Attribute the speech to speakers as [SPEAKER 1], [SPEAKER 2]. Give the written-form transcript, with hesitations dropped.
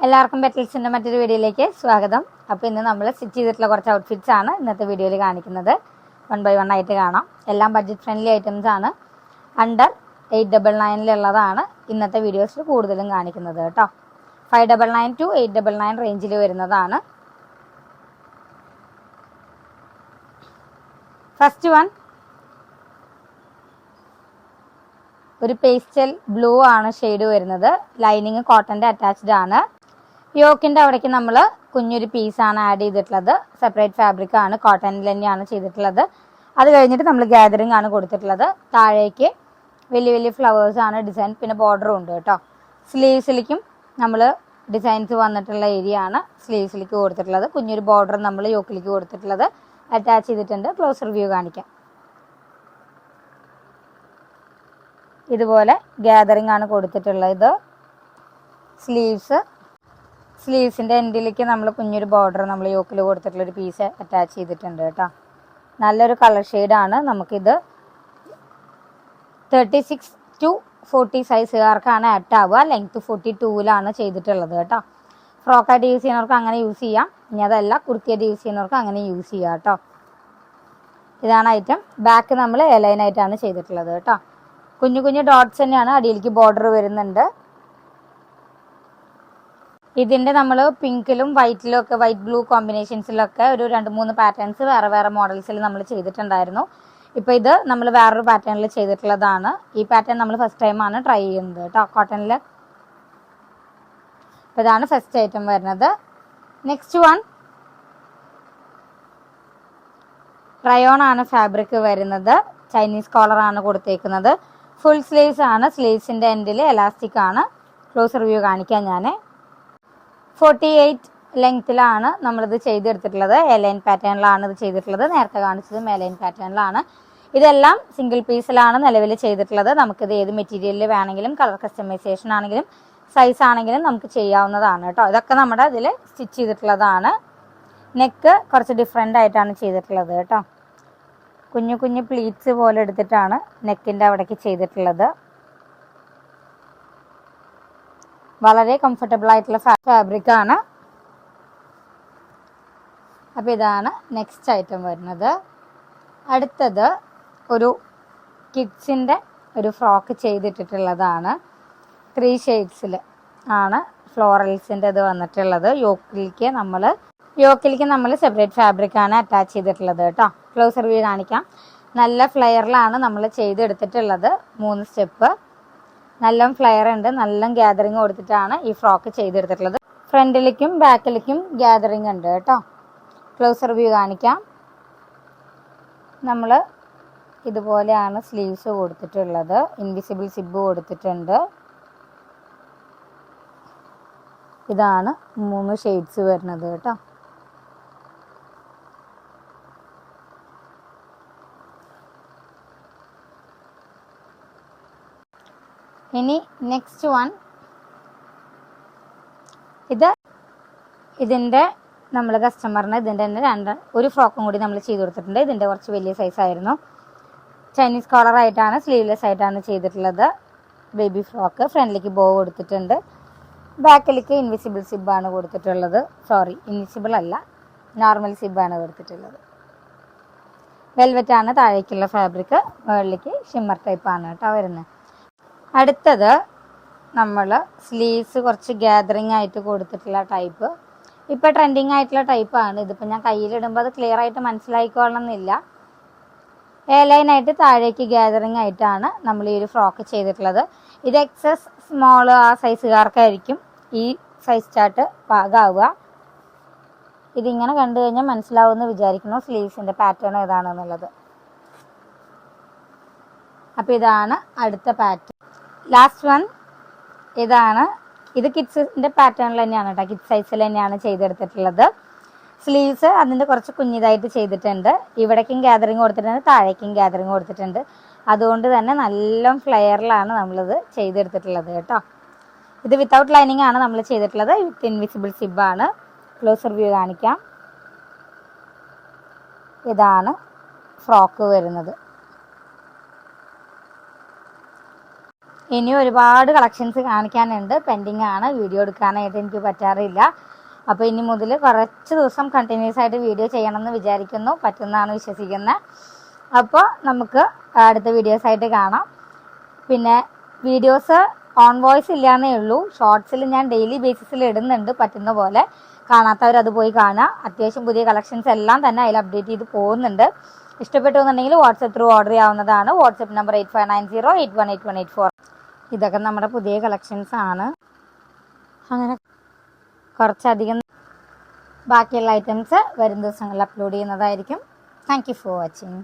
[SPEAKER 1] എല്ലാവർക്കും പെറ്റൽസിൻ്റെ മറ്റൊരു വീഡിയോയിലേക്ക് സ്വാഗതം. അപ്പോൾ ഇന്ന് നമ്മൾ സ്റ്റിച്ച് ചെയ്തിട്ടുള്ള കുറച്ച് ഔട്ട്ഫിറ്റ്സ് ആണ് ഇന്നത്തെ വീഡിയോയിൽ കാണിക്കുന്നത്. 1 by 1 ആയിട്ട് കാണാം. എല്ലാം ബഡ്ജറ്റ് ഫ്രണ്ട്ലി ഐറ്റംസ് ആണ്. അണ്ടർ 899 ഇന്നത്തെ വീഡിയോസിൽ കൂടുതലും കാണിക്കുന്നത് കേട്ടോ. 599 to 899 റേഞ്ചിൽ വരുന്നതാണ്. ഫസ്റ്റ് വൺ ഒരു പേസ്റ്റൽ ബ്ലൂ ആണ് ഷെയ്ഡ് വരുന്നത്. ലൈനിങ് കോട്ടൻ്റെ അറ്റാച്ച്ഡ് ആണ്. യോക്കിൻ്റെ അവിടേക്ക് നമ്മൾ കുഞ്ഞൊരു പീസാണ് ആഡ് ചെയ്തിട്ടുള്ളത്. സെപ്പറേറ്റ് ഫാബ്രിക് ആണ്, കോട്ടണിൽ തന്നെയാണ് ചെയ്തിട്ടുള്ളത്. അത് കഴിഞ്ഞിട്ട് നമ്മൾ ഗാദറിംഗ് ആണ് കൊടുത്തിട്ടുള്ളത്. താഴേക്ക് വലിയ വലിയ ഫ്ലവേഴ്സ് ആണ് ഡിസൈൻ, പിന്നെ ബോർഡറും ഉണ്ട് കേട്ടോ. സ്ലീവ്സിലേക്കും നമ്മൾ ഡിസൈൻസ് വന്നിട്ടുള്ള ഏരിയ ആണ് സ്ലീവ്സിലേക്ക് കൊടുത്തിട്ടുള്ളത്. കുഞ്ഞൊരു ബോർഡർ നമ്മൾ യോക്കിലേക്ക് കൊടുത്തിട്ടുള്ളത് അറ്റാച്ച് ചെയ്തിട്ടുണ്ട്. ക്ലോസ് റിവ്യൂ കാണിക്കാം. ഇതുപോലെ ഗാദറിംഗ് ആണ് കൊടുത്തിട്ടുള്ളത്. സ്ലീവ്സിൻ്റെ എൻഡിലേക്ക് നമ്മൾ കുഞ്ഞൊരു ബോർഡർ നമ്മൾ യോക്കിൽ കൊടുത്തിട്ടുള്ളൊരു പീസ് അറ്റാച്ച് ചെയ്തിട്ടുണ്ട് കേട്ടോ. നല്ലൊരു കളർ ഷെയ്ഡാണ്. നമുക്കിത് 36 to 40 സൈസുകാർക്കാണ് ആപ്റ്റ് ആവുക. ലെങ്ത് 42 ചെയ്തിട്ടുള്ളത് കേട്ടോ. ഫ്രോക്കായിട്ട് യൂസ് ചെയ്യുന്നവർക്ക് അങ്ങനെ യൂസ് ചെയ്യാം. ഇനി അതല്ല കുർത്തിയായിട്ട് യൂസ് ചെയ്യുന്നവർക്ക് അങ്ങനെ യൂസ് ചെയ്യാം കേട്ടോ. ഇതാണ് ഐറ്റം. ബാക്ക് നമ്മൾ എലൈനായിട്ടാണ് ചെയ്തിട്ടുള്ളത് കേട്ടോ. കുഞ്ഞു കുഞ്ഞു ഡോട്ട്സ് തന്നെയാണ്. അടിയിലേക്ക് ബോർഡർ വരുന്നുണ്ട്. ഇതിൻ്റെ നമ്മൾ പിങ്കിലും വൈറ്റിലും ഒക്കെ, വൈറ്റ് ബ്ലൂ കോമ്പിനേഷൻസിലൊക്കെ ഒരു 2-3 പാറ്റേൺസ് വേറെ വേറെ മോഡൽസിൽ നമ്മൾ ചെയ്തിട്ടുണ്ടായിരുന്നു. ഇപ്പോൾ ഇത് നമ്മൾ വേറൊരു പാറ്റേണിൽ ചെയ്തിട്ടുള്ളതാണ്. ഈ പാറ്റേൺ നമ്മൾ ഫസ്റ്റ് ടൈമാണ് ട്രൈ ചെയ്യുന്നത് കേട്ടോ, കോട്ടണിൽ. അപ്പോൾ ഇതാണ് ഫസ്റ്റ് ഐറ്റം വരുന്നത്. നെക്സ്റ്റ് വൺ റയോൺ ആണ് ഫാബ്രിക് വരുന്നത്. ചൈനീസ് കോളറാണ് കൊടുത്തേക്കുന്നത്. ഫുൾ സ്ലീവ്സ് ആണ്. സ്ലീവ്സിൻ്റെ എൻഡിൽ എലാസ്റ്റിക് ആണ്. ക്ലോസ് റിവ്യൂ കാണിക്കാം ഞാൻ. 48 ലെങ്ത്തിലാണ് നമ്മളിത് ചെയ്തെടുത്തിട്ടുള്ളത്. എലൈൻ പാറ്റേണിലാണ് ഇത് ചെയ്തിട്ടുള്ളത്. നേരത്തെ കാണിച്ചതും എലൈൻ പാറ്റേണിലാണ്. ഇതെല്ലാം സിംഗിൾ പീസിലാണ് നിലവിൽ ചെയ്തിട്ടുള്ളത്. നമുക്കിത് ഏത് മെറ്റീരിയലിൽ വേണമെങ്കിലും, കളർ കസ്റ്റമൈസേഷൻ ആണെങ്കിലും സൈസ് ആണെങ്കിലും നമുക്ക് ചെയ്യാവുന്നതാണ് കേട്ടോ. ഇതൊക്കെ നമ്മുടെ ഇതിൽ സ്റ്റിച്ച് ചെയ്തിട്ടുള്ളതാണ്. നെക്ക് കുറച്ച് ഡിഫറെൻ്റ് ആയിട്ടാണ് ചെയ്തിട്ടുള്ളത് കേട്ടോ. കുഞ്ഞു കുഞ്ഞു പ്ലീറ്റ്സ് പോലെ എടുത്തിട്ടാണ് നെക്കിൻ്റെ അവിടേക്ക് ചെയ്തിട്ടുള്ളത്. വളരെ കംഫർട്ടബിൾ ആയിട്ടുള്ള ഫാബ്രിക് ആണ്. അപ്പോൾ ഇതാണ് നെക്സ്റ്റ് ഐറ്റം വരുന്നത്. അടുത്തത് ഒരു കിഡ്സിൻ്റെ ഒരു ഫ്രോക്ക് ചെയ്തിട്ടുള്ളതാണ്. 3 ഷെയ്ഡ്സിൽ ആണ് ഫ്ലോറൽസിൻ്റെ ഇത് വന്നിട്ടുള്ളത്. യോക്കിലേക്ക് നമ്മൾ സെപ്പറേറ്റ് ഫാബ്രിക് ആണ് അറ്റാച്ച് ചെയ്തിട്ടുള്ളത് കേട്ടോ. ക്ലോസ് റിവ്യൂ കാണിക്കാം. നല്ല ഫ്ലെയറിലാണ് നമ്മൾ ചെയ്തെടുത്തിട്ടുള്ളത്. 3 സ്റ്റെപ്പ് നല്ല ഫ്ലെയർ ഉണ്ട്. നല്ല ഗ്യാദറിങ് കൊടുത്തിട്ടാണ് ഈ ഫ്രോക്ക് ചെയ്തെടുത്തിട്ടുള്ളത്. ഫ്രണ്ടിലേക്കും ബാക്കിലേക്കും ഗ്യാദറിങ് ഉണ്ട് കേട്ടോ. ക്ലോസ് റിവ്യൂ കാണിക്കാം. നമ്മൾ ഇതുപോലെയാണ് സ്ലീവ്സ് കൊടുത്തിട്ടുള്ളത്. ഇൻവിസിബിൾ സിബ് കൊടുത്തിട്ടുണ്ട്. ഇതാണ് 3 ഷെയ്ഡ്സ് വരുന്നത് കേട്ടോ. ഇനി നെക്സ്റ്റ് വൺ ഇതിൻ്റെ നമ്മൾ കസ്റ്റമറിന് ഇതിൻ്റെ തന്നെ ഒരു ഫ്രോക്കും കൂടി നമ്മൾ ചെയ്ത് കൊടുത്തിട്ടുണ്ട്. ഇതിൻ്റെ കുറച്ച് വലിയ സൈസായിരുന്നു. ചൈനീസ് കോളറായിട്ടാണ്, സ്ലീവ്ലെസ് ആയിട്ടാണ് ചെയ്തിട്ടുള്ളത്. Baby frock. ഫ്രണ്ടിലേക്ക് ബോ കൊടുത്തിട്ടുണ്ട്. ബാക്കിലേക്ക് ഇൻവിസിബിൾ സിബാണ് കൊടുത്തിട്ടുള്ളത്. സോറി, ഇൻവിസിബിൾ അല്ല, നോർമൽ സിബാണ് കൊടുത്തിട്ടുള്ളത്. വെൽവെറ്റാണ് താഴേക്കുള്ള ഫാബ്രിക്. മുകളിലേക്ക് ഷിമ്മർ ടൈപ്പാണ് കേട്ടോ വരുന്നത്. അടുത്തത് നമ്മൾ സ്ലീവ്സ് കുറച്ച് ഗ്യാദറിങ് ആയിട്ട് കൊടുത്തിട്ടുള്ള ടൈപ്പ്. ഇപ്പോൾ ട്രെൻഡിങ് ആയിട്ടുള്ള ടൈപ്പാണ്. ഇതിപ്പോൾ ഞാൻ കയ്യിലിടുമ്പോൾ അത് ക്ലിയർ ആയിട്ട് മനസ്സിലായിക്കൊള്ളണമെന്നില്ല. എയർലൈനായിട്ട് താഴേക്ക് ഗ്യാദറിങ് ആയിട്ടാണ് നമ്മൾ ഈ ഒരു ഫ്രോക്ക് ചെയ്തിട്ടുള്ളത്. ഇത് എക്സസ് സ്മോൾ ആ സൈസുകാർക്കായിരിക്കും ഈ സൈസ് ചാർട്ട് പാകാവുക. ഇതിങ്ങനെ കണ്ടു കഴിഞ്ഞാൽ മനസ്സിലാവുമെന്ന് വിചാരിക്കുന്നു സ്ലീവ്സിൻ്റെ പാറ്റേൺ ഏതാണെന്നുള്ളത്. അപ്പോൾ ഇതാണ് അടുത്ത പാറ്റേൺ. ലാസ്റ്റ് വൺ ഇതാണ്. ഇത് കിഡ്സിൻ്റെ പാറ്റേണിൽ തന്നെയാണ് കേട്ടോ. കിഡ്സ് സൈസിൽ തന്നെയാണ് ചെയ്തെടുത്തിട്ടുള്ളത്. സ്ലീവ്സ് അതിൻ്റെ കുറച്ച് കുഞ്ഞിതായിട്ട് ചെയ്തിട്ടുണ്ട്. ഇവിടേക്കും ഗ്യാദറിങ് കൊടുത്തിട്ടുണ്ട്, താഴേക്കും ഗ്യാദറിങ് കൊടുത്തിട്ടുണ്ട്. അതുകൊണ്ട് തന്നെ നല്ല ഫ്ലെയറിലാണ് നമ്മളിത് ചെയ്തെടുത്തിട്ടുള്ളത് കേട്ടോ. ഇത് വിത്തൗട്ട് ലൈനിങ് ആണ് നമ്മൾ ചെയ്തിട്ടുള്ളത്. വിത്ത് ഇൻവിസിബിൾ സിബാണ്. ക്ലോസ് റിവ്യൂ കാണിക്കാം. ഇതാണ് ഫ്രോക്ക് വരുന്നത്. ഇനിയും ഒരുപാട് കളക്ഷൻസ് കാണിക്കാനുണ്ട്, പെൻഡിങ് ആണ്. വീഡിയോ എടുക്കാനായിട്ട് എനിക്ക് പറ്റാറില്ല. അപ്പോൾ ഇനി മുതൽ കുറച്ച് ദിവസം കണ്ടിന്യൂസ് ആയിട്ട് വീഡിയോ ചെയ്യണമെന്ന് വിചാരിക്കുന്നു, പറ്റുന്നതാണ് വിശ്വസിക്കുന്നത്. അപ്പോൾ നമുക്ക് അടുത്ത വീഡിയോസായിട്ട് കാണാം. പിന്നെ വീഡിയോസ് ഓൺ വോയിസ് ഇല്ലാന്നേ ഉള്ളൂ, ഷോർട്സിൽ ഞാൻ ഡെയിലി ബേസിസിൽ ഇടുന്നുണ്ട്, പറ്റുന്ന പോലെ. കാണാത്തവർ അത് പോയി കാണുക. അത്യാവശ്യം പുതിയ കളക്ഷൻസ് എല്ലാം തന്നെ അതിൽ അപ്ഡേറ്റ് ചെയ്ത് പോകുന്നുണ്ട്. ഇഷ്ടപ്പെട്ടു എന്നുണ്ടെങ്കിൽ വാട്സപ്പ് ത്രൂ ഓർഡർ ചെയ്യാവുന്നതാണ്. WhatsApp number 8590818184. ഇതൊക്കെ നമ്മുടെ പുതിയ കളക്ഷൻസ് ആണ്. അങ്ങനെ കുറച്ചധികം ബാക്കിയുള്ള ഐറ്റംസ് വരും ദിവസങ്ങളിൽ അപ്ലോഡ് ചെയ്യുന്നതായിരിക്കും. Thank you for watching.